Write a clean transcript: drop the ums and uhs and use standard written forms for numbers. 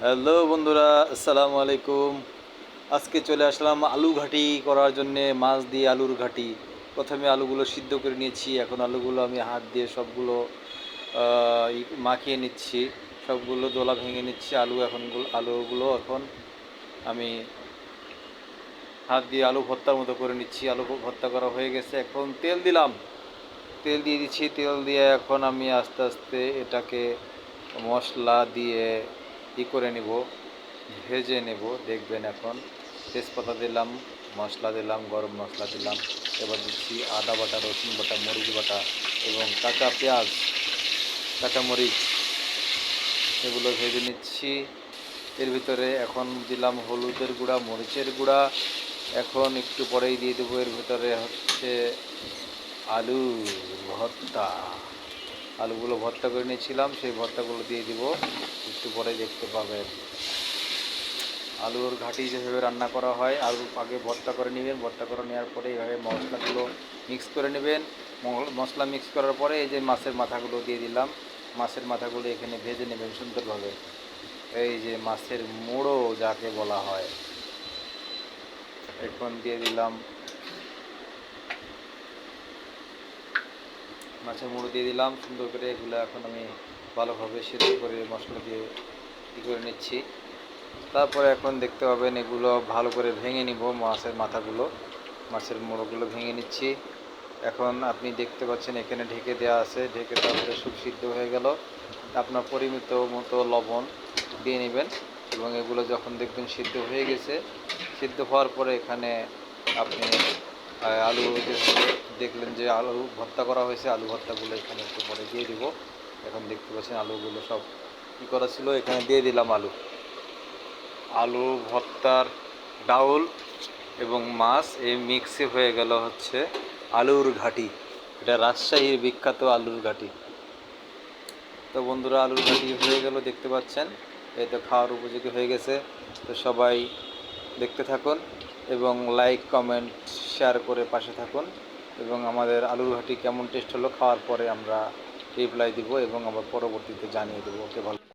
Hello বন্ধুরা, আসসালামু আলাইকুম। আজকে চলে আসলাম আলু ঘাটি করার জন্যে, মাছ দিয়ে আলুর ঘাটি। প্রথমে আলুগুলো সিদ্ধ করে নিয়েছি, এখন আলুগুলো আমি হাত দিয়ে সবগুলো মাখিয়ে নিচ্ছি, সবগুলো দোলা ভেঙে নিচ্ছি। আলুগুলো এখন আমি হাত দিয়ে আলু ভর্তার মতো করে নিচ্ছি। আলু ভর্তা করা হয়ে গেছে, এখন তেল দিলাম, তেল দিয়ে দিচ্ছি। তেল দিয়ে এখন আমি আস্তে আস্তে এটাকে মশলা দিয়ে করে নিব, ভেজে নেব। দেখবেন এখন তেজপাতা দিলাম, মশলা দিলাম, গরম মশলা দিলাম। এবার দিচ্ছি আদা বাটা, রসুন বাটা, মরিচ বাটা এবং কাঁচা পেঁয়াজ, কাঁচা মরিচ, এগুলো ভেজে নিচ্ছি। এর ভিতরে এখন দিলাম হলুদের গুঁড়া, মরিচের গুঁড়া। এখন একটু পরেই দিয়ে দেবো এর ভিতরে হচ্ছে আলু ভর্তা। আলুগুলো ভর্তা করে নিয়েছিলাম, সেই ভর্তাগুলো দিয়ে দিব, একটু পরে দেখতে পাবেন। আলুর ঘাটি যেভাবে রান্না করা হয়, আলু আগে ভর্তা করে নেবেন, ভর্তা করে নেওয়ার পরে এইভাবে মশলাগুলো মিক্স করে নেবেন। মশলা মিক্স করার পরে এই যে মাছের মাথাগুলো দিয়ে দিলাম, মাছের মাথাগুলো এখানে ভেজে নেবেন সুন্দরভাবে। এই যে মাছের মুড়ো যাকে বলা হয়, এখন দিয়ে দিলাম মাছের মুড়ো দিয়ে দিলাম সুন্দর করে। এগুলো এখন আমি ভালোভাবে সিদ্ধ করে মশলা দিয়ে করে নিচ্ছি। তারপরে এখন দেখতে পাবেন এগুলো ভালো করে ভেঙে নিব, মাছের মাথাগুলো, মাছের মুড়োগুলো ভেঙে নিচ্ছি। এখন আপনি দেখতে পাচ্ছেন এখানে ঢেকে দেওয়া আছে, ঢেকে তারপরে সব সিদ্ধ হয়ে গেল। আপনার পরিমিত মতো লবণ দিয়ে নেবেন এবং এগুলো যখন দেখবেন সিদ্ধ হয়ে গেছে, সিদ্ধ হওয়ার পরে এখানে আপনি আলু যেভাবে দেখলেন যে আলু ভর্তা করা হয়েছে, আলু ভর্তাগুলো এখানে একটু পরে দিয়ে দিব। এখন দেখতে পাচ্ছেন আলুগুলো সব কী করা ছিল, এখানে দিয়ে দিলাম আলু। আলু ভর্তার ডাউল এবং মাছ এই মিক্সে হয়ে গেল হচ্ছে আলুর ঘাটি। এটা রাজশাহীর বিখ্যাত আলুর ঘাটি। তো বন্ধুরা, আলুর ঘাটি হয়ে গেল, দেখতে পাচ্ছেন। এই তো খাওয়ার উপযোগী হয়ে গেছে। তো সবাই দেখতে থাকুন এবং লাইক, কমেন্ট, শেয়ার করে পাশে থাকুন। এবং আমাদের আলুর ঘাটি কেমন টেস্ট হলো খাওয়ার পরে আমরা রিপ্লাই দিব এবং আবার পরবর্তীতে জানিয়ে দেবো। ওকে, ভালো।